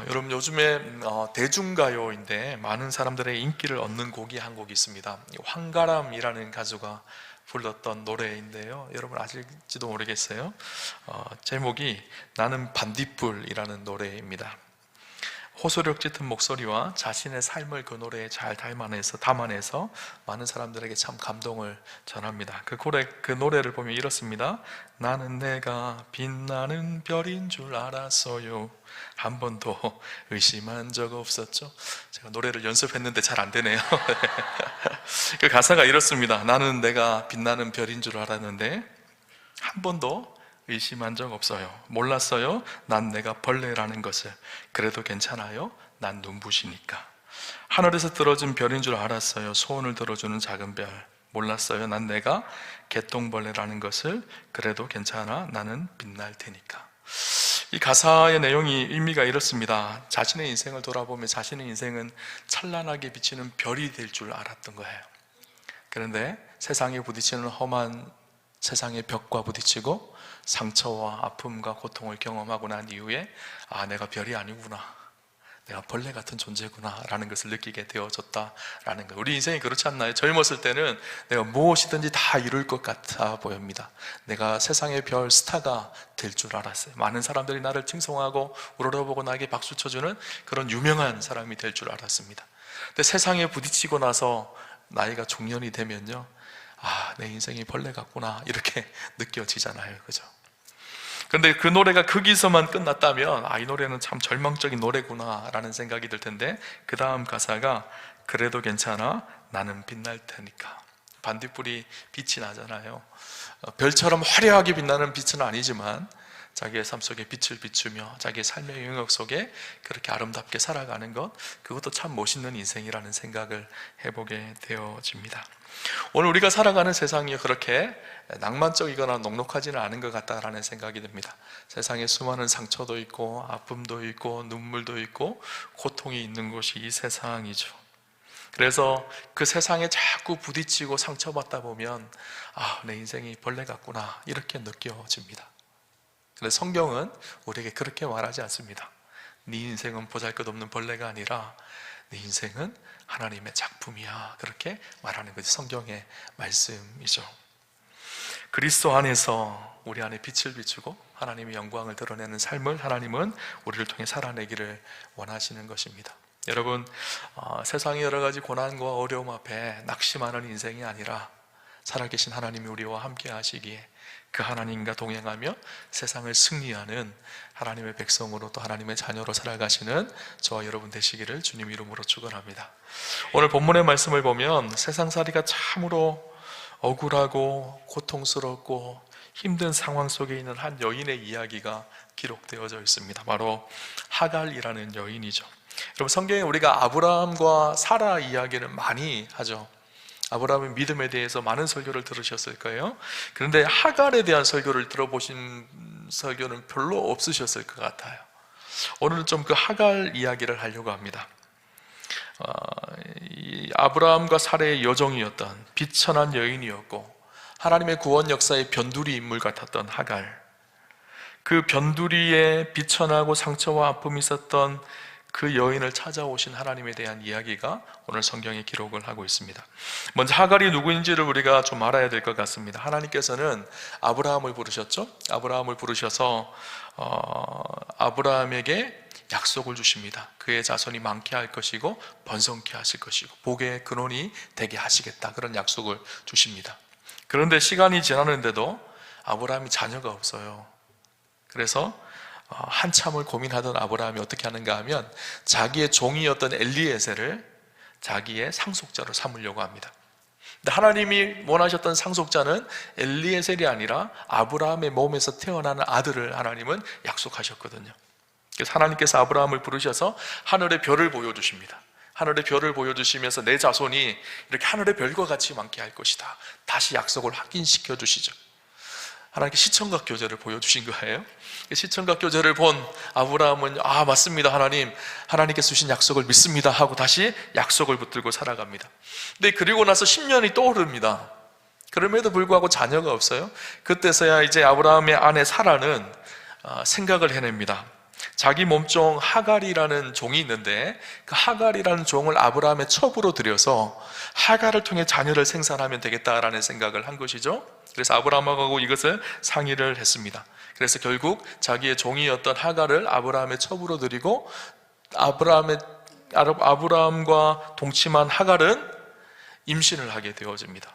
여러분 요즘에 대중가요인데 많은 사람들의 인기를 얻는 곡이 한 곡이 있습니다. 황가람이라는 가수가 불렀던 노래인데요, 여러분 아실지도 모르겠어요. 제목이 나는 반딧불이라는 노래입니다. 호소력 짙은 목소리와 자신의 삶을 그 노래에 잘 담아내서 많은 사람들에게 참 감동을 전합니다. 그 노래를 보면 이렇습니다. 나는 내가 빛나는 별인 줄 알았어요. 한 번도 의심한 적 없었죠. 제가 노래를 연습했는데 잘 안 되네요. 그 가사가 이렇습니다. 나는 내가 빛나는 별인 줄 알았는데 한 번도 의심한 적 없어요. 몰랐어요. 난 내가 벌레라는 것을. 그래도 괜찮아요. 난 눈부시니까. 하늘에서 떨어진 별인 줄 알았어요. 소원을 들어주는 작은 별. 몰랐어요. 난 내가 개똥벌레라는 것을. 그래도 괜찮아. 나는 빛날 테니까. 이 가사의 내용이 의미가 이렇습니다. 자신의 인생을 돌아보며 자신의 인생은 찬란하게 비치는 별이 될 줄 알았던 거예요. 그런데 세상에 부딪히는 험한 세상의 벽과 부딪히고 상처와 아픔과 고통을 경험하고 난 이후에 내가 별이 아니구나, 내가 벌레 같은 존재구나 라는 것을 느끼게 되어졌다라는 거예요. 우리 인생이 그렇지 않나요? 젊었을 때는 내가 무엇이든지 다 이룰 것 같아 보입니다. 내가 세상의 별 스타가 될 줄 알았어요. 많은 사람들이 나를 칭송하고 우러러보고 나에게 박수 쳐주는 그런 유명한 사람이 될 줄 알았습니다. 근데 세상에 부딪히고 나서 나이가 중년이 되면요, 내 인생이 벌레 같구나 이렇게 느껴지잖아요. 그죠? 그런데 그 노래가 거기서만 끝났다면 이 노래는 참 절망적인 노래구나 라는 생각이 들 텐데, 그 다음 가사가 그래도 괜찮아 나는 빛날 테니까. 반딧불이 빛이 나잖아요. 별처럼 화려하게 빛나는 빛은 아니지만 자기의 삶 속에 빛을 비추며 자기의 삶의 영역 속에 그렇게 아름답게 살아가는 것, 그것도 참 멋있는 인생이라는 생각을 해보게 되어집니다. 오늘 우리가 살아가는 세상이 그렇게 낭만적이거나 녹록하지는 않은 것 같다라는 생각이 듭니다. 세상에 수많은 상처도 있고 아픔도 있고 눈물도 있고 고통이 있는 곳이 이 세상이죠. 그래서 그 세상에 자꾸 부딪히고 상처받다 보면 내 인생이 벌레 같구나 이렇게 느껴집니다. 그런데 성경은 우리에게 그렇게 말하지 않습니다. 네 인생은 보잘것없는 벌레가 아니라 네 인생은 하나님의 작품이야, 그렇게 말하는 것이 성경의 말씀이죠. 그리스도 안에서 우리 안에 빛을 비추고 하나님의 영광을 드러내는 삶을 하나님은 우리를 통해 살아내기를 원하시는 것입니다. 여러분, 세상의 여러 가지 고난과 어려움 앞에 낙심하는 인생이 아니라 살아계신 하나님이 우리와 함께 하시기에 그 하나님과 동행하며 세상을 승리하는 하나님의 백성으로, 또 하나님의 자녀로 살아가시는 저와 여러분 되시기를 주님 이름으로 축원합니다. 오늘 본문의 말씀을 보면 세상살이가 참으로 억울하고 고통스럽고 힘든 상황 속에 있는 한 여인의 이야기가 기록되어져 있습니다. 바로 하갈이라는 여인이죠. 여러분, 성경에 우리가 아브라함과 사라 이야기를 많이 하죠. 아브라함의 믿음에 대해서 많은 설교를 들으셨을 거예요. 그런데 하갈에 대한 설교를 들어보신 설교는 별로 없으셨을 것 같아요. 오늘은 좀 그 하갈 이야기를 하려고 합니다. 이 아브라함과 사라의 여종이었던 비천한 여인이었고 하나님의 구원 역사의 변두리 인물 같았던 하갈, 그 변두리에 비천하고 상처와 아픔이 있었던 그 여인을 찾아오신 하나님에 대한 이야기가 오늘 성경에 기록을 하고 있습니다. 먼저 하갈이 누구인지를 우리가 좀 알아야 될 것 같습니다. 하나님께서는 아브라함을 부르셨죠. 아브라함을 부르셔서 아브라함에게 약속을 주십니다. 그의 자손이 많게 할 것이고 번성케 하실 것이고 복의 근원이 되게 하시겠다, 그런 약속을 주십니다. 그런데 시간이 지났는데도 아브라함이 자녀가 없어요. 그래서 한참을 고민하던 아브라함이 어떻게 하는가 하면 자기의 종이었던 엘리에셀을 자기의 상속자로 삼으려고 합니다. 근데 하나님이 원하셨던 상속자는 엘리에셀이 아니라 아브라함의 몸에서 태어나는 아들을 하나님은 약속하셨거든요. 그래서 하나님께서 아브라함을 부르셔서 하늘의 별을 보여주십니다. 하늘의 별을 보여주시면서 내 자손이 이렇게 하늘의 별과 같이 많게 할 것이다, 다시 약속을 확인시켜 주시죠. 하나님께 시청각 교제를 보여주신 거예요. 시청각 교제를 본 아브라함은 맞습니다, 하나님께서 주신 약속을 믿습니다 하고 다시 약속을 붙들고 살아갑니다. 근데 그리고 나서 10년이 떠오릅니다. 그럼에도 불구하고 자녀가 없어요. 그때서야 이제 아브라함의 아내 사라는 생각을 해냅니다. 자기 몸종 하갈이라는 종이 있는데 그 하갈이라는 종을 아브라함의 첩으로 들여서 하갈을 통해 자녀를 생산하면 되겠다라는 생각을 한 것이죠. 그래서 아브라함하고 이것을 상의를 했습니다. 그래서 결국 자기의 종이었던 하갈을 아브라함의 첩으로 들이고 아브라함과 동침한 하갈은 임신을 하게 되어집니다.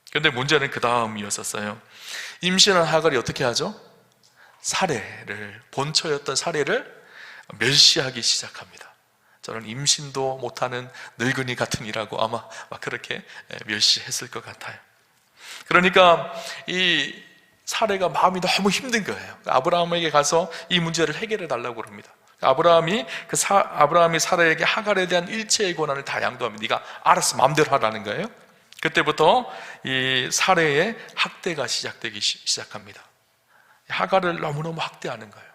그런데 문제는 그 다음이었었어요. 임신한 하갈이 어떻게 하죠? 본처였던 사례를 멸시하기 시작합니다. 저는 임신도 못하는 늙은이 같으니라고 아마 막 그렇게 멸시했을 것 같아요. 그러니까 이 사례가 마음이 너무 힘든 거예요. 아브라함에게 가서 이 문제를 해결해 달라고 합니다. 아브라함이 사례에게 하갈에 대한 일체의 권한을 다 양도합니다. 네가 알아서 마음대로 하라는 거예요. 그때부터 이 사례의 학대가 시작되기 시작합니다. 하갈을 너무너무 학대하는 거예요.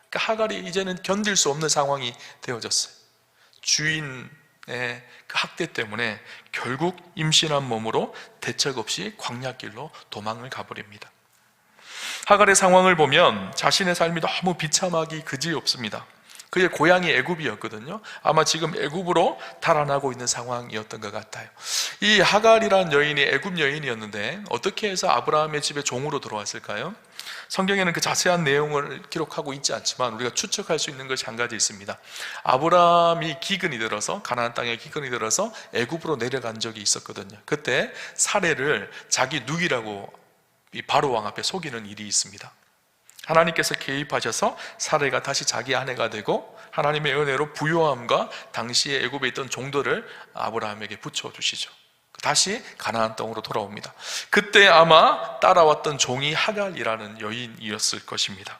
그러니까 하갈이 이제는 견딜 수 없는 상황이 되어졌어요. 주인의 그 학대 때문에 결국 임신한 몸으로 대책 없이 광야길로 도망을 가버립니다. 하갈의 상황을 보면 자신의 삶이 너무 비참하기 그지없습니다. 그의 고향이 애굽이었거든요. 아마 지금 애굽으로 달아나고 있는 상황이었던 것 같아요. 이 하갈이라는 여인이 애굽 여인이었는데 어떻게 해서 아브라함의 집에 종으로 들어왔을까요? 성경에는 그 자세한 내용을 기록하고 있지 않지만 우리가 추측할 수 있는 것이 한 가지 있습니다. 아브라함이 가나안 땅에 기근이 들어서 애굽으로 내려간 적이 있었거든요. 그때 사례를 자기 누이라고 이 바로 왕 앞에 속이는 일이 있습니다. 하나님께서 개입하셔서 사례가 다시 자기 아내가 되고 하나님의 은혜로 부요함과 당시에 애굽에 있던 종들을 아브라함에게 붙여주시죠. 다시 가나안 땅으로 돌아옵니다. 그때 아마 따라왔던 종이 하갈이라는 여인이었을 것입니다.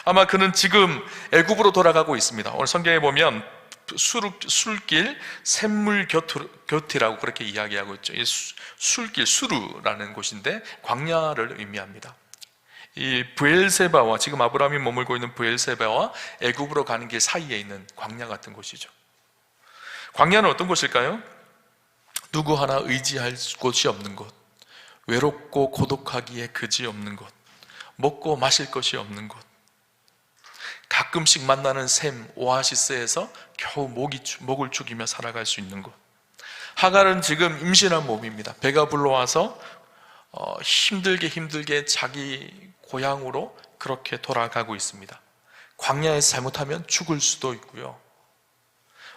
아마 그는 지금 애굽으로 돌아가고 있습니다. 오늘 성경에 보면 술길 샘물 곁이라고 그렇게 이야기하고 있죠. 이 술길, 수르라는 곳인데 광야를 의미합니다. 이 브엘세바와 지금 아브라함이 머물고 있는 브엘세바와 애굽으로 가는 길 사이에 있는 광야 같은 곳이죠. 광야는 어떤 곳일까요? 누구 하나 의지할 곳이 없는 곳, 외롭고 고독하기에 그지없는 곳, 먹고 마실 것이 없는 곳, 가끔씩 만나는 샘, 오아시스에서 겨우 목을 죽이며 살아갈 수 있는 곳. 하갈은 지금 임신한 몸입니다. 배가 불러와서 힘들게 자기 고향으로 그렇게 돌아가고 있습니다. 광야에서 잘못하면 죽을 수도 있고요.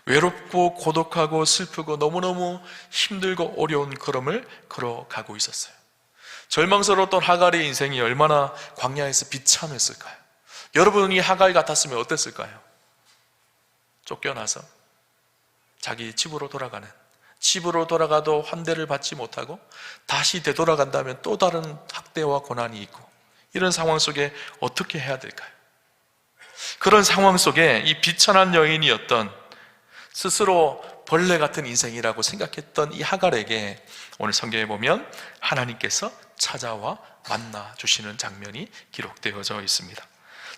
외롭고 고독하고 슬프고 너무너무 힘들고 어려운 걸음을 걸어가고 있었어요. 절망스러웠던 하갈의 인생이 얼마나 광야에서 비참했을까요? 여러분이 하갈 같았으면 어땠을까요? 쫓겨나서 자기 집으로 돌아가는, 집으로 돌아가도 환대를 받지 못하고 다시 되돌아간다면 또 다른 학대와 고난이 있고, 이런 상황 속에 어떻게 해야 될까요? 그런 상황 속에 이 비천한 여인이었던, 스스로 벌레 같은 인생이라고 생각했던 이 하갈에게 오늘 성경에 보면 하나님께서 찾아와 만나 주시는 장면이 기록되어져 있습니다.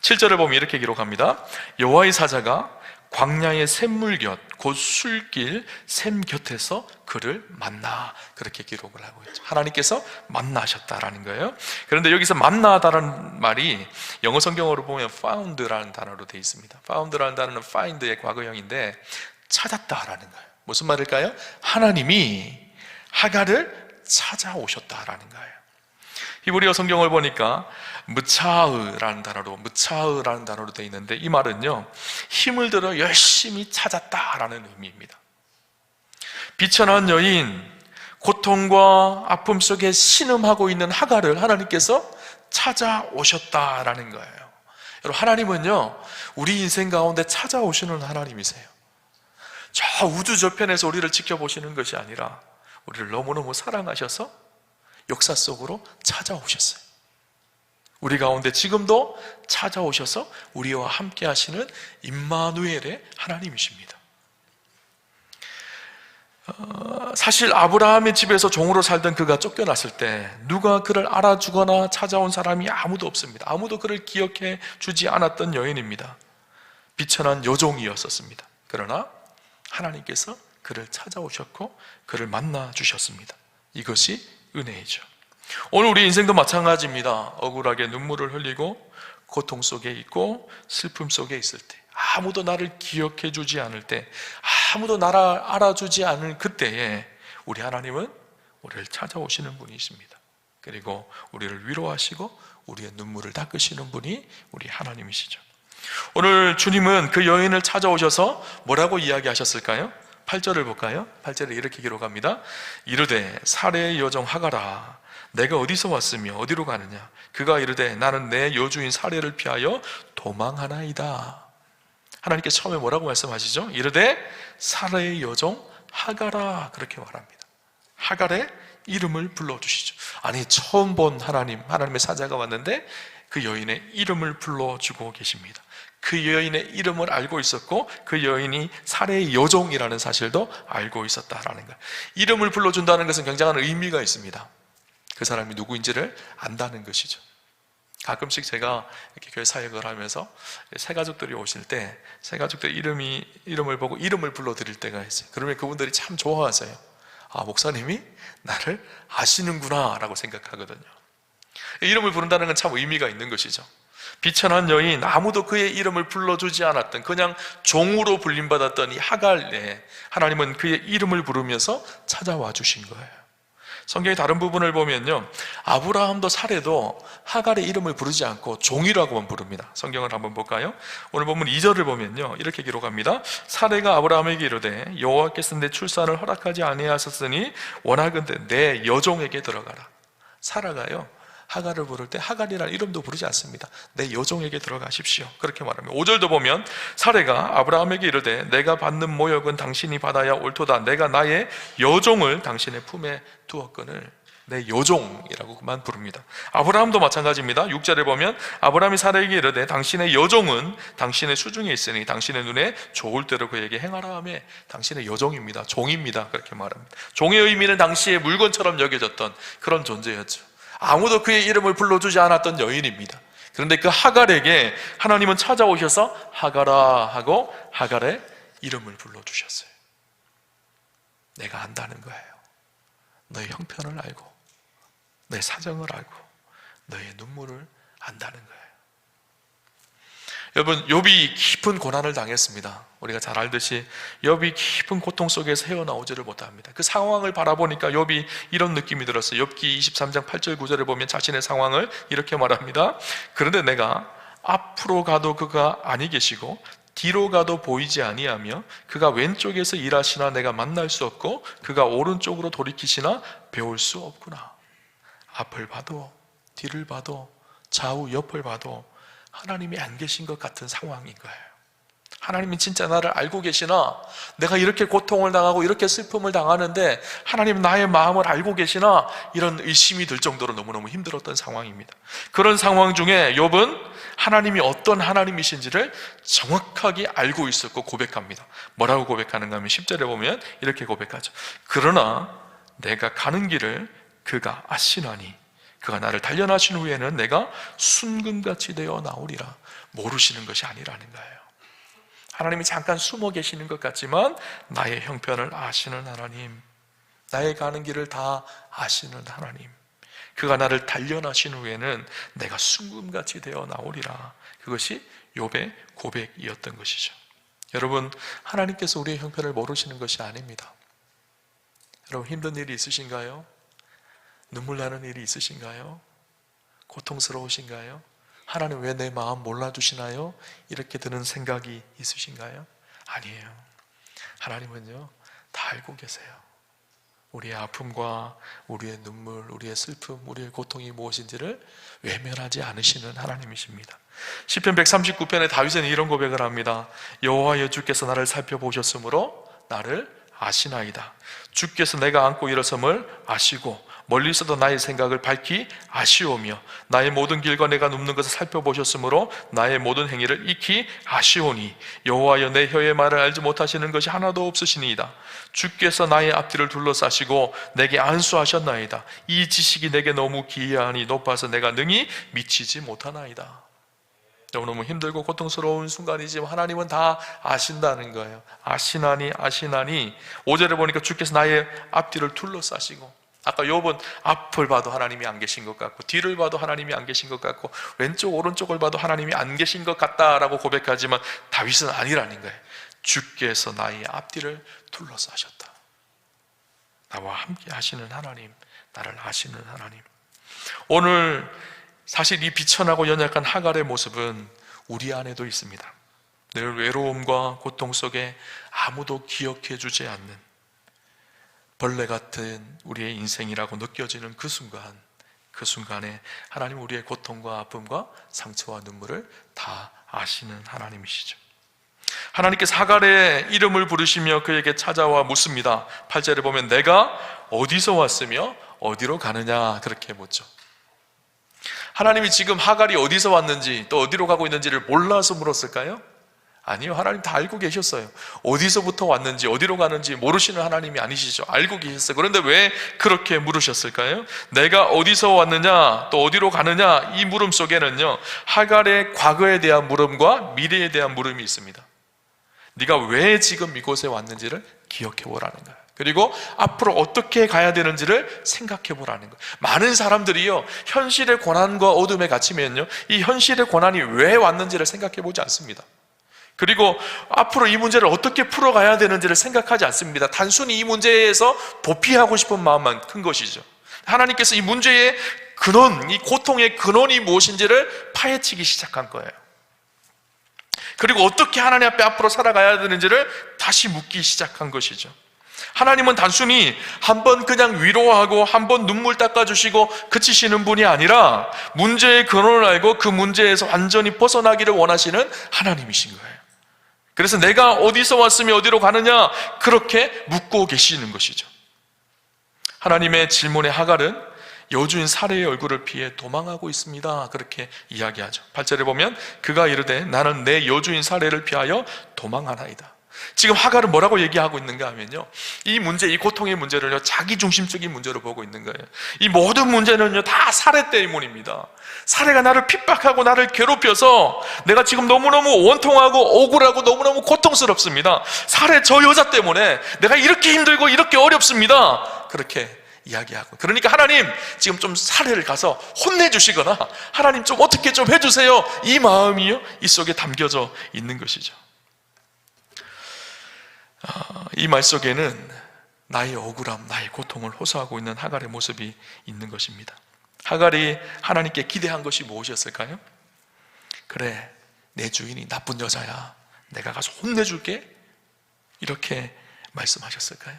7절을 보면 이렇게 기록합니다. 여호와의 사자가 광야의 샘물 곁, 곧 술길 샘 곁에서 그를 만나, 그렇게 기록을 하고 있죠. 하나님께서 만나셨다라는 거예요. 그런데 여기서 만나다라는 말이 영어 성경어로 보면 found라는 단어로 되어 있습니다. found라는 단어는 find의 과거형인데 찾았다라는 거예요. 무슨 말일까요? 하나님이 하갈을 찾아오셨다라는 거예요. 히브리어 성경을 보니까 무차흐라는 단어로 되어 있는데, 이 말은요, 힘을 들어 열심히 찾았다라는 의미입니다. 비천한 여인, 고통과 아픔 속에 신음하고 있는 하갈을 하나님께서 찾아오셨다라는 거예요. 여러분, 하나님은요, 우리 인생 가운데 찾아오시는 하나님이세요. 저 우주 저편에서 우리를 지켜보시는 것이 아니라 우리를 너무너무 사랑하셔서 역사 속으로 찾아오셨어요. 우리 가운데 지금도 찾아오셔서 우리와 함께 하시는 임마누엘의 하나님이십니다. 사실 아브라함의 집에서 종으로 살던 그가 쫓겨났을 때 누가 그를 알아주거나 찾아온 사람이 아무도 없습니다. 아무도 그를 기억해 주지 않았던 여인입니다. 비천한 여종이었었습니다. 그러나 하나님께서 그를 찾아오셨고 그를 만나 주셨습니다. 이것이 은혜이죠. 오늘 우리 인생도 마찬가지입니다. 억울하게 눈물을 흘리고 고통 속에 있고 슬픔 속에 있을 때 아무도 나를 기억해 주지 않을 때, 아무도 나를 알아주지 않을 그때에 우리 하나님은 우리를 찾아오시는 분이십니다. 그리고 우리를 위로하시고 우리의 눈물을 닦으시는 분이 우리 하나님이시죠. 오늘 주님은 그 여인을 찾아오셔서 뭐라고 이야기하셨을까요? 8절을 볼까요? 8절에 이렇게 기록합니다. 이르되 사레의 여종 하가라, 내가 어디서 왔으며 어디로 가느냐? 그가 이르되 나는 내 여주인 사레를 피하여 도망하나이다. 하나님께서 처음에 뭐라고 말씀하시죠? 이르되 사레의 여종 하가라, 그렇게 말합니다. 하갈의 이름을 불러주시죠. 아니, 처음 본 하나님의 사자가 왔는데 그 여인의 이름을 불러주고 계십니다. 그 여인의 이름을 알고 있었고 그 여인이 사레의 여종이라는 사실도 알고 있었다라는 거예요. 이름을 불러준다는 것은 굉장한 의미가 있습니다. 그 사람이 누구인지를 안다는 것이죠. 가끔씩 제가 이렇게 교회 사역을 하면서 새 가족들이 오실 때 새 가족들 이름을 보고 이름을 불러드릴 때가 있어요. 그러면 그분들이 참 좋아하세요. 아, 목사님이 나를 아시는구나 라고 생각하거든요. 이름을 부른다는 건 참 의미가 있는 것이죠. 비천한 여인, 아무도 그의 이름을 불러주지 않았던, 그냥 종으로 불림받았던 이 하갈에 하나님은 그의 이름을 부르면서 찾아와 주신 거예요. 성경의 다른 부분을 보면요, 아브라함도 사레도 하갈의 이름을 부르지 않고 종이라고만 부릅니다. 성경을 한번 볼까요? 오늘 본문 2절을 보면요, 이렇게 기록합니다. 사레가 아브라함에게 이르되 여호와께서 내 출산을 허락하지 아니하셨으니 원하건대 내 여종에게 들어가라. 사라가요, 하갈을 부를 때 하갈이라는 이름도 부르지 않습니다. 내 여종에게 들어가십시오, 그렇게 말합니다. 5절도 보면 사레가 아브라함에게 이르되 내가 받는 모욕은 당신이 받아야 옳도다. 내가 나의 여종을 당신의 품에 두었거늘. 내 여종이라고 그만 부릅니다. 아브라함도 마찬가지입니다. 6절에 보면 아브라함이 사레에게 이르되 당신의 여종은 당신의 수중에 있으니 당신의 눈에 좋을 대로 그에게 행하라 하며, 당신의 여종입니다. 종입니다. 그렇게 말합니다. 종의 의미는 당시에 물건처럼 여겨졌던 그런 존재였죠. 아무도 그의 이름을 불러주지 않았던 여인입니다. 그런데 그 하갈에게 하나님은 찾아오셔서 하갈아 하고 하갈의 이름을 불러주셨어요. 내가 안다는 거예요. 너의 형편을 알고 너의 사정을 알고 너의 눈물을 안다는 거예요. 여러분, 욥이 깊은 고난을 당했습니다. 우리가 잘 알듯이 욥이 깊은 고통 속에서 헤어나오지를 못합니다. 그 상황을 바라보니까 욥이 이런 느낌이 들었어요. 욥기 23장 8절 9절에 보면 자신의 상황을 이렇게 말합니다. 그런데 내가 앞으로 가도 그가 아니 계시고 뒤로 가도 보이지 아니하며 그가 왼쪽에서 일하시나 내가 만날 수 없고 그가 오른쪽으로 돌이키시나 배울 수 없구나. 앞을 봐도 뒤를 봐도 좌우 옆을 봐도 하나님이 안 계신 것 같은 상황인 거예요. 하나님이 진짜 나를 알고 계시나? 내가 이렇게 고통을 당하고 이렇게 슬픔을 당하는데 하나님 나의 마음을 알고 계시나? 이런 의심이 들 정도로 너무너무 힘들었던 상황입니다. 그런 상황 중에 욥은 하나님이 어떤 하나님이신지를 정확하게 알고 있었고 고백합니다. 뭐라고 고백하는가 하면 10절에 보면 이렇게 고백하죠. 그러나 내가 가는 길을 그가 아시나니 그가 나를 단련하신 후에는 내가 순금같이 되어 나오리라. 모르시는 것이 아니라는 거예요. 하나님이 잠깐 숨어 계시는 것 같지만 나의 형편을 아시는 하나님, 나의 가는 길을 다 아시는 하나님, 그가 나를 단련하신 후에는 내가 순금같이 되어 나오리라. 그것이 욥의 고백이었던 것이죠. 여러분, 하나님께서 우리의 형편을 모르시는 것이 아닙니다. 여러분, 힘든 일이 있으신가요? 눈물 나는 일이 있으신가요? 고통스러우신가요? 하나님 왜 내 마음 몰라주시나요? 이렇게 드는 생각이 있으신가요? 아니에요. 하나님은요, 다 알고 계세요. 우리의 아픔과 우리의 눈물, 우리의 슬픔, 우리의 고통이 무엇인지를 외면하지 않으시는 하나님이십니다. 시편 139편에 다윗은 이런 고백을 합니다. 여호와여, 주께서 나를 살펴보셨으므로 나를 아시나이다. 주께서 내가 안고 일어섬을 아시고 멀리서도 나의 생각을 밝히 아시오며 나의 모든 길과 내가 눕는 것을 살펴보셨으므로 나의 모든 행위를 익히 아시오니 여호와여, 내 혀의 말을 알지 못하시는 것이 하나도 없으시니이다. 주께서 나의 앞뒤를 둘러싸시고 내게 안수하셨나이다. 이 지식이 내게 너무 기이하니 높아서 내가 능히 미치지 못하나이다. 너무너무 힘들고 고통스러운 순간이지만 하나님은 다 아신다는 거예요. 아시나니 5절에 보니까 주께서 나의 앞뒤를 둘러싸시고 아까 욥은 앞을 봐도 하나님이 안 계신 것 같고 뒤를 봐도 하나님이 안 계신 것 같고 왼쪽 오른쪽을 봐도 하나님이 안 계신 것 같다라고 고백하지만 다윗은 아니라는 거예요. 주께서 나의 앞뒤를 둘러싸셨다. 나와 함께 하시는 하나님, 나를 아시는 하나님. 오늘 사실 이 비천하고 연약한 하갈의 모습은 우리 안에도 있습니다. 늘 외로움과 고통 속에 아무도 기억해 주지 않는 벌레 같은 우리의 인생이라고 느껴지는 그 순간에 하나님 우리의 고통과 아픔과 상처와 눈물을 다 아시는 하나님이시죠. 하나님께서 하갈의 이름을 부르시며 그에게 찾아와 묻습니다. 8절에 보면 내가 어디서 왔으며 어디로 가느냐 그렇게 묻죠. 하나님이 지금 하갈이 어디서 왔는지 또 어디로 가고 있는지를 몰라서 물었을까요? 아니요, 하나님 다 알고 계셨어요. 어디서부터 왔는지 어디로 가는지 모르시는 하나님이 아니시죠. 알고 계셨어요. 그런데 왜 그렇게 물으셨을까요? 내가 어디서 왔느냐 또 어디로 가느냐, 이 물음 속에는요 하갈의 과거에 대한 물음과 미래에 대한 물음이 있습니다. 네가 왜 지금 이곳에 왔는지를 기억해 보라는 거예요. 그리고 앞으로 어떻게 가야 되는지를 생각해 보라는 거예요. 많은 사람들이요 현실의 고난과 어둠에 갇히면요 이 현실의 고난이 왜 왔는지를 생각해 보지 않습니다. 그리고 앞으로 이 문제를 어떻게 풀어가야 되는지를 생각하지 않습니다. 단순히 이 문제에서 도피하고 싶은 마음만 큰 것이죠. 하나님께서 이 문제의 근원, 이 고통의 근원이 무엇인지를 파헤치기 시작한 거예요. 그리고 어떻게 하나님 앞에 앞으로 살아가야 되는지를 다시 묻기 시작한 것이죠. 하나님은 단순히 한번 그냥 위로하고 한번 눈물 닦아주시고 그치시는 분이 아니라 문제의 근원을 알고 그 문제에서 완전히 벗어나기를 원하시는 하나님이신 거예요. 그래서 내가 어디서 왔으며 어디로 가느냐 그렇게 묻고 계시는 것이죠. 하나님의 질문에 하갈은 여주인 사레의 얼굴을 피해 도망하고 있습니다. 그렇게 이야기하죠. 8절에 보면 그가 이르되 나는 내 여주인 사레를 피하여 도망하나이다. 지금 하갈은 뭐라고 얘기하고 있는가 하면요 이 문제, 이 고통의 문제를요 자기 중심적인 문제로 보고 있는 거예요. 이 모든 문제는요 다 사레 때문입니다. 사레가 나를 핍박하고 나를 괴롭혀서 내가 지금 너무너무 원통하고 억울하고 너무너무 고통스럽습니다. 사레 저 여자 때문에 내가 이렇게 힘들고 이렇게 어렵습니다. 그렇게 이야기하고, 그러니까 하나님 지금 좀 사례를 가서 혼내주시거나 하나님 좀 어떻게 좀 해주세요, 이 마음이요 이 속에 담겨져 있는 것이죠. 이 말 속에는 나의 억울함, 나의 고통을 호소하고 있는 하갈의 모습이 있는 것입니다. 하갈이 하나님께 기대한 것이 무엇이었을까요? 그래, 내 주인이 나쁜 여자야, 내가 가서 혼내줄게, 이렇게 말씀하셨을까요?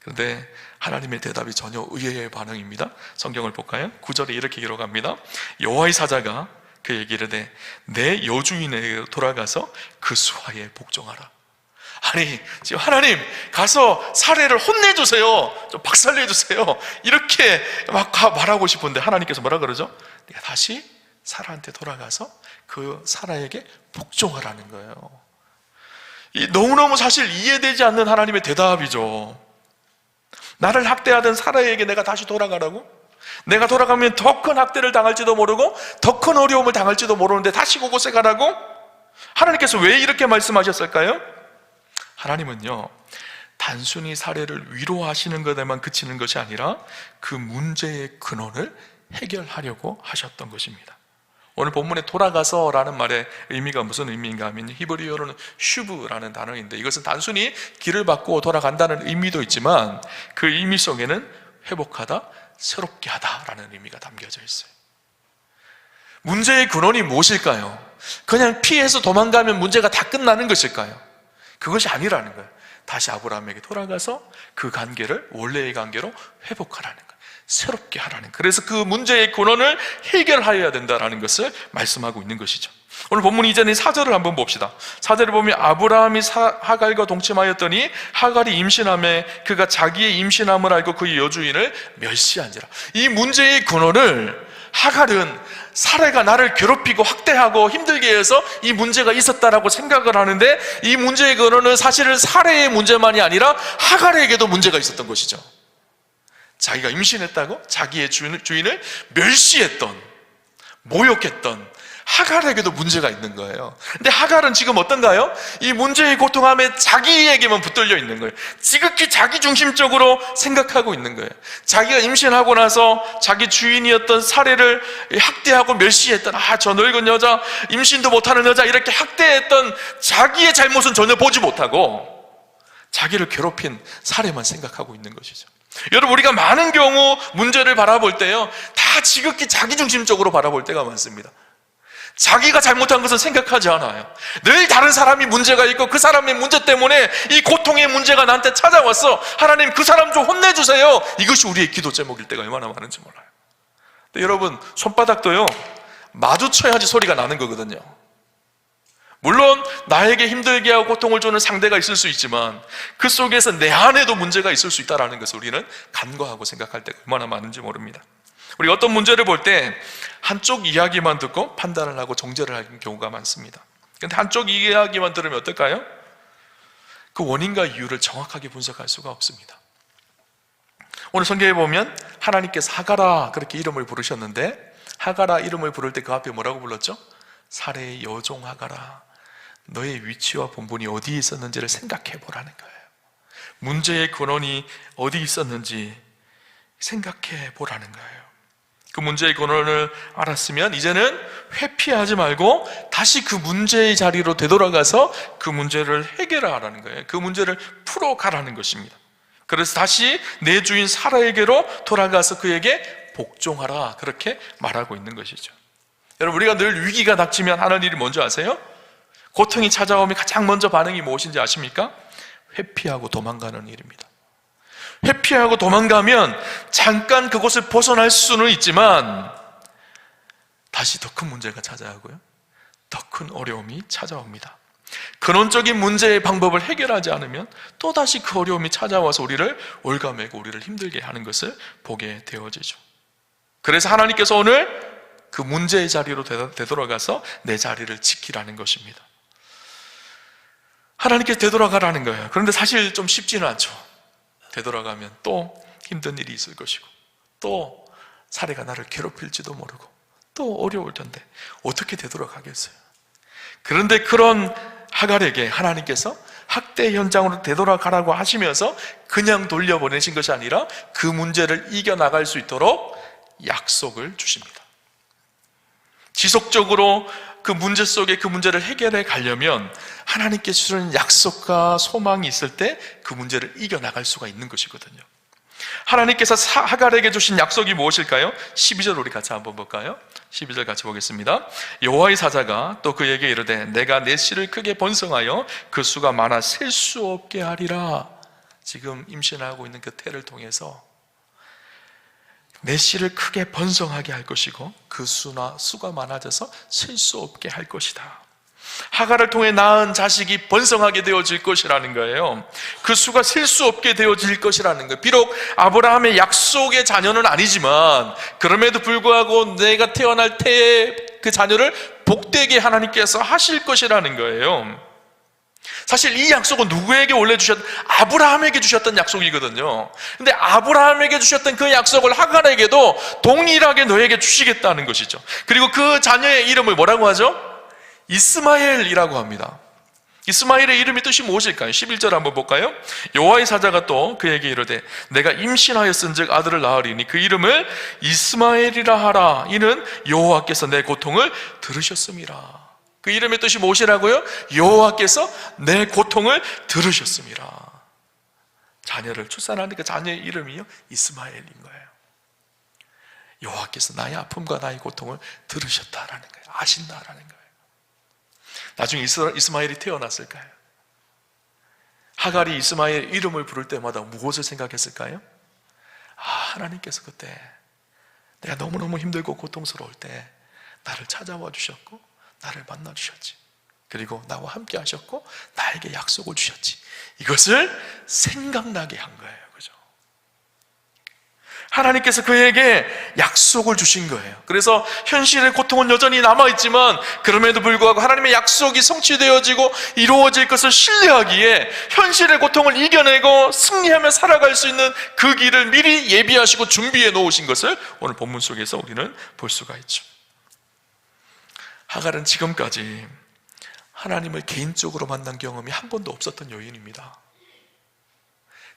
그런데 하나님의 대답이 전혀 의외의 반응입니다. 성경을 볼까요? 9절에 이렇게 기록합니다. 여호와의 사자가 그에게 이르되 내 여주인에게 돌아가서 그 수하에 복종하라. 아니 지금 하나님 가서 사례를 혼내주세요, 좀 박살내주세요, 이렇게 막 말하고 싶은데 하나님께서 뭐라 그러죠? 내가 다시 사라한테 돌아가서 그 사라에게 복종하라는 거예요. 너무너무 사실 이해되지 않는 하나님의 대답이죠. 나를 학대하던 사라에게 내가 다시 돌아가라고? 내가 돌아가면 더 큰 학대를 당할지도 모르고 더 큰 어려움을 당할지도 모르는데 다시 그곳에 가라고? 하나님께서 왜 이렇게 말씀하셨을까요? 하나님은요 단순히 사례를 위로하시는 것에만 그치는 것이 아니라 그 문제의 근원을 해결하려고 하셨던 것입니다. 오늘 본문에 돌아가서 라는 말의 의미가 무슨 의미인가 하면 히브리어로는 슈브라는 단어인데, 이것은 단순히 길을 바꾸어 돌아간다는 의미도 있지만 그 의미 속에는 회복하다, 새롭게 하다라는 의미가 담겨져 있어요. 문제의 근원이 무엇일까요? 그냥 피해서 도망가면 문제가 다 끝나는 것일까요? 그것이 아니라는 거예요. 다시 아브라함에게 돌아가서 그 관계를 원래의 관계로 회복하라는 거예요. 새롭게 하라는, 그래서 그 문제의 근원을 해결하여야 된다는 것을 말씀하고 있는 것이죠. 오늘 본문 이전에 4절을 한번 봅시다. 4절에 보면 아브라함이 하갈과 동침하였더니 하갈이 임신함에 그가 자기의 임신함을 알고 그의 여주인을 멸시한지라. 이 문제의 근원을 하갈은 사례가 나를 괴롭히고 학대하고 힘들게 해서 이 문제가 있었다라고 생각을 하는데, 이 문제의 근원은 사실은 사례의 문제만이 아니라 하갈에게도 문제가 있었던 것이죠. 자기가 임신했다고 자기의 주인을 멸시했던, 모욕했던, 하갈에게도 문제가 있는 거예요. 근데 하갈은 지금 어떤가요? 이 문제의 고통함에 자기에게만 붙들려 있는 거예요. 지극히 자기중심적으로 생각하고 있는 거예요. 자기가 임신하고 나서 자기 주인이었던 사례를 학대하고 멸시했던, 저 늙은 여자, 임신도 못하는 여자, 이렇게 학대했던 자기의 잘못은 전혀 보지 못하고 자기를 괴롭힌 사례만 생각하고 있는 것이죠. 여러분, 우리가 많은 경우 문제를 바라볼 때요, 다 지극히 자기중심적으로 바라볼 때가 많습니다. 자기가 잘못한 것은 생각하지 않아요. 늘 다른 사람이 문제가 있고 그 사람의 문제 때문에 이 고통의 문제가 나한테 찾아왔어, 하나님 그 사람 좀 혼내주세요. 이것이 우리의 기도 제목일 때가 얼마나 많은지 몰라요. 근데 여러분, 손바닥도요, 마주쳐야지 소리가 나는 거거든요. 물론 나에게 힘들게 하고 고통을 주는 상대가 있을 수 있지만 그 속에서 내 안에도 문제가 있을 수 있다는 것을 우리는 간과하고 생각할 때가 얼마나 많은지 모릅니다. 우리가 어떤 문제를 볼 때 한쪽 이야기만 듣고 판단을 하고 정죄를 하는 경우가 많습니다. 그런데 한쪽 이야기만 들으면 어떨까요? 그 원인과 이유를 정확하게 분석할 수가 없습니다. 오늘 성경에 보면 하나님께서 하갈아 그렇게 이름을 부르셨는데, 하갈아 이름을 부를 때 그 앞에 뭐라고 불렀죠? 사례의 여종 하갈아, 너의 위치와 본분이 어디에 있었는지를 생각해 보라는 거예요. 문제의 근원이 어디 있었는지 생각해 보라는 거예요. 그 문제의 근원을 알았으면 이제는 회피하지 말고 다시 그 문제의 자리로 되돌아가서 그 문제를 해결하라는 거예요. 그 문제를 풀어가라는 것입니다. 그래서 다시 내 주인 사라에게로 돌아가서 그에게 복종하라, 그렇게 말하고 있는 것이죠. 여러분, 우리가 늘 위기가 닥치면 하는 일이 뭔지 아세요? 고통이 찾아오면 가장 먼저 반응이 무엇인지 아십니까? 회피하고 도망가는 일입니다. 회피하고 도망가면 잠깐 그곳을 벗어날 수는 있지만 다시 더 큰 문제가 찾아오고요, 더 큰 어려움이 찾아옵니다. 근원적인 문제의 방법을 해결하지 않으면 또다시 그 어려움이 찾아와서 우리를 올가매고 우리를 힘들게 하는 것을 보게 되어지죠. 그래서 하나님께서 오늘 그 문제의 자리로 되돌아가서 내 자리를 지키라는 것입니다. 하나님께서 되돌아가라는 거예요. 그런데 사실 좀 쉽지는 않죠. 되돌아가면 또 힘든 일이 있을 것이고 또 사례가 나를 괴롭힐지도 모르고 또 어려울 텐데 어떻게 되돌아가겠어요? 그런데 그런 하갈에게 하나님께서 학대 현장으로 되돌아가라고 하시면서 그냥 돌려보내신 것이 아니라 그 문제를 이겨나갈 수 있도록 약속을 주십니다. 지속적으로 그 문제 속에 그 문제를 해결해 가려면 하나님께 주시는 약속과 소망이 있을 때 그 문제를 이겨나갈 수가 있는 것이거든요. 하나님께서 하갈에게 주신 약속이 무엇일까요? 12절 우리 같이 한번 볼까요? 12절 같이 보겠습니다. 여호와의 사자가 또 그에게 이르되 내가 내 씨를 크게 번성하여 그 수가 많아 셀 수 없게 하리라. 지금 임신하고 있는 그 태를 통해서 내 씨를 크게 번성하게 할 것이고 그 수가 많아져서 셀 수 없게 할 것이다. 하갈을 통해 낳은 자식이 번성하게 되어질 것이라는 거예요. 그 수가 셀 수 없게 되어질 것이라는 거예요. 비록 아브라함의 약속의 자녀는 아니지만 그럼에도 불구하고 내가 태어날 태의 그 자녀를 복되게 하나님께서 하실 것이라는 거예요. 사실 이 약속은 누구에게 원래 아브라함에게 주셨던 약속이거든요. 근데 아브라함에게 주셨던 그 약속을 하갈에게도 동일하게 너에게 주시겠다는 것이죠. 그리고 그 자녀의 이름을 뭐라고 하죠? 이스마엘이라고 합니다. 이스마엘의 이름의 뜻이 무엇일까요? 11절 한번 볼까요? 여호와의 사자가 또 그에게 이르되 내가 임신하였은즉 아들을 낳으리니 그 이름을 이스마엘이라 하라. 이는 여호와께서 내 고통을 들으셨음이라. 그 이름의 뜻이 무엇이라고요? 여호와께서 내 고통을 들으셨음이라. 자녀를 출산하는 그 자녀의 이름이요, 이스마엘인 거예요. 여호와께서 나의 아픔과 나의 고통을 들으셨다라는 거예요. 아신다라는 거예요. 나중에 이스마엘이 태어났을까요? 하갈이 이스마엘 이름을 부를 때마다 무엇을 생각했을까요? 하나님께서 그때 내가 너무너무 힘들고 고통스러울 때 나를 찾아와 주셨고 나를 만나 주셨지. 그리고 나와 함께 하셨고 나에게 약속을 주셨지. 이것을 생각나게 한 거예요. 그죠? 하나님께서 그에게 약속을 주신 거예요. 그래서 현실의 고통은 여전히 남아있지만 그럼에도 불구하고 하나님의 약속이 성취되어지고 이루어질 것을 신뢰하기에 현실의 고통을 이겨내고 승리하며 살아갈 수 있는 그 길을 미리 예비하시고 준비해 놓으신 것을 오늘 본문 속에서 우리는 볼 수가 있죠. 하갈은 지금까지 하나님을 개인적으로 만난 경험이 한 번도 없었던 여인입니다.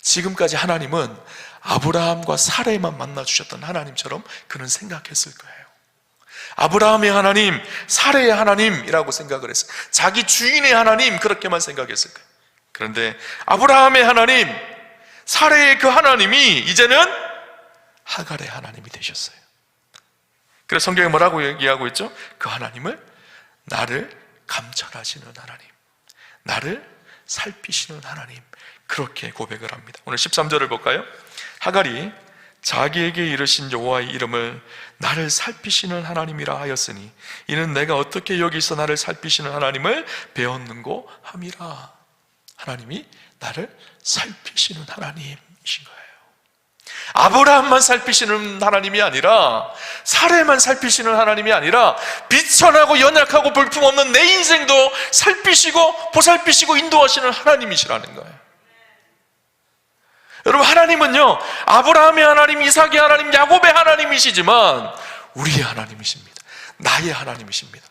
지금까지 하나님은 아브라함과 사라에만 만나주셨던 하나님처럼 그는 생각했을 거예요. 아브라함의 하나님, 사라의 하나님이라고 생각을 했어요. 자기 주인의 하나님, 그렇게만 생각했을 거예요. 그런데 아브라함의 하나님, 사라의 그 하나님이 이제는 하갈의 하나님이 되셨어요. 그래서 성경에 뭐라고 얘기하고 있죠? 그 하나님을 나를 감찰하시는 하나님, 나를 살피시는 하나님, 그렇게 고백을 합니다. 오늘 13절을 볼까요? 하갈이 자기에게 이르신 여호와의 이름을 나를 살피시는 하나님이라 하였으니 이는 내가 어떻게 여기서 나를 살피시는 하나님을 배웠는고 함이라. 하나님이 나를 살피시는 하나님이신 거예요. 아브라함만 살피시는 하나님이 아니라, 사레만 살피시는 하나님이 아니라, 비천하고 연약하고 볼품없는 내 인생도 살피시고 보살피시고 인도하시는 하나님이시라는 거예요. 여러분, 하나님은요, 아브라함의 하나님, 이삭의 하나님, 야곱의 하나님이시지만 우리의 하나님이십니다. 나의 하나님이십니다.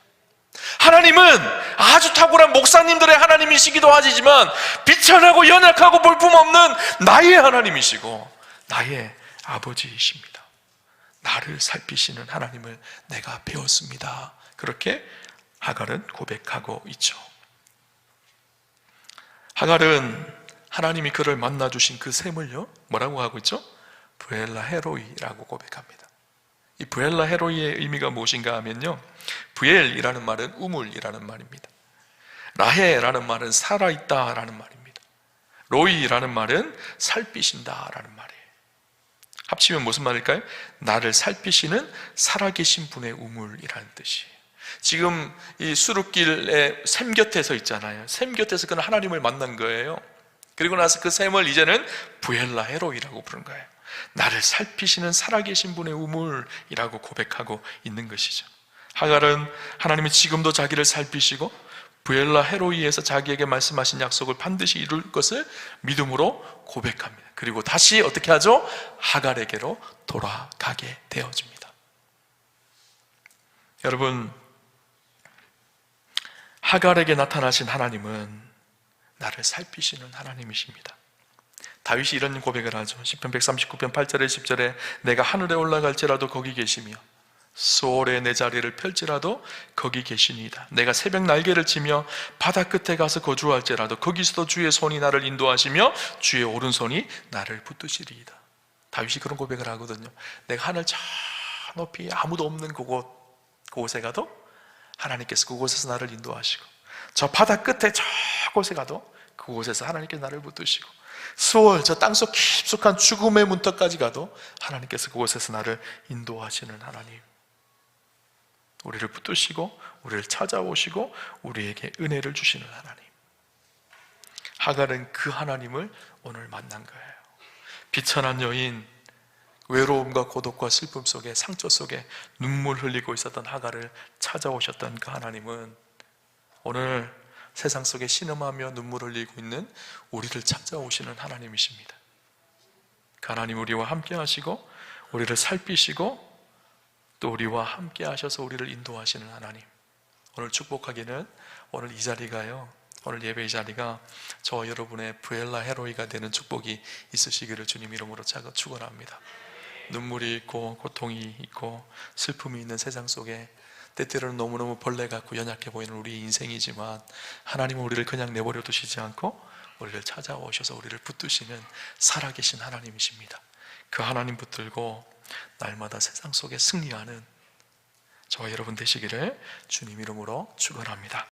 하나님은 아주 탁월한 목사님들의 하나님이시기도 하지만 비천하고 연약하고 볼품없는 나의 하나님이시고 나의 아버지이십니다. 나를 살피시는 하나님을 내가 배웠습니다. 그렇게 하갈은 고백하고 있죠. 하갈은 하나님이 그를 만나주신 그 샘을요, 뭐라고 하고 있죠? 브엘라 헤로이라고 고백합니다. 이 브엘라 헤로이의 의미가 무엇인가 하면요, 브엘이라는 말은 우물이라는 말입니다. 라헤라는 말은 살아있다라는 말입니다. 로이라는 말은 살피신다라는 말이에요. 합치면 무슨 말일까요? 나를 살피시는 살아계신 분의 우물이라는 뜻이에요. 지금 이 수르길의 샘 곁에 서 있잖아요. 샘 곁에서 그는 하나님을 만난 거예요. 그리고 나서 그 샘을 이제는 부엘라 헤로이라고 부른 거예요. 나를 살피시는 살아계신 분의 우물이라고 고백하고 있는 것이죠. 하갈은 하나님이 지금도 자기를 살피시고 부엘라 헤로이에서 자기에게 말씀하신 약속을 반드시 이룰 것을 믿음으로 고백합니다. 그리고 다시 어떻게 하죠? 하갈에게로 돌아가게 되어집니다. 여러분, 하갈에게 나타나신 하나님은 나를 살피시는 하나님이십니다. 다윗이 이런 고백을 하죠. 시편 139편 8절에 10절에 내가 하늘에 올라갈지라도 거기 계시며 수월에 내 자리를 펼지라도 거기 계시니이다. 내가 새벽 날개를 치며 바다 끝에 가서 거주할지라도 거기서도 주의 손이 나를 인도하시며 주의 오른손이 나를 붙드시리이다. 다윗이 그런 고백을 하거든요. 내가 하늘 저 높이 아무도 없는 그곳에 가도 하나님께서 그곳에서 나를 인도하시고, 저 바다 끝에 저곳에 가도 그곳에서 하나님께서 나를 붙드시고, 수월 저 땅속 깊숙한 죽음의 문턱까지 가도 하나님께서 그곳에서 나를 인도하시는 하나님, 우리를 붙드시고 우리를 찾아오시고 우리에게 은혜를 주시는 하나님. 하갈은 그 하나님을 오늘 만난 거예요. 비천한 여인, 외로움과 고독과 슬픔 속에, 상처 속에 눈물 흘리고 있었던 하갈을 찾아오셨던 그 하나님은 오늘 세상 속에 신음하며 눈물 흘리고 있는 우리를 찾아오시는 하나님이십니다. 그 하나님 우리와 함께 하시고 우리를 살피시고 또 우리와 함께 하셔서 우리를 인도하시는 하나님, 오늘 축복하기는 오늘 이 자리가요, 오늘 예배 이 자리가 저와 여러분의 부엘라 헤로이가 되는 축복이 있으시기를 주님 이름으로 축원합니다. 눈물이 있고 고통이 있고 슬픔이 있는 세상 속에 때때로는 너무너무 벌레 같고 연약해 보이는 우리 인생이지만 하나님은 우리를 그냥 내버려 두시지 않고 우리를 찾아오셔서 우리를 붙드시는 살아계신 하나님이십니다. 그 하나님 붙들고 날마다 세상 속에 승리하는 저와 여러분 되시기를 주님 이름으로 축원합니다.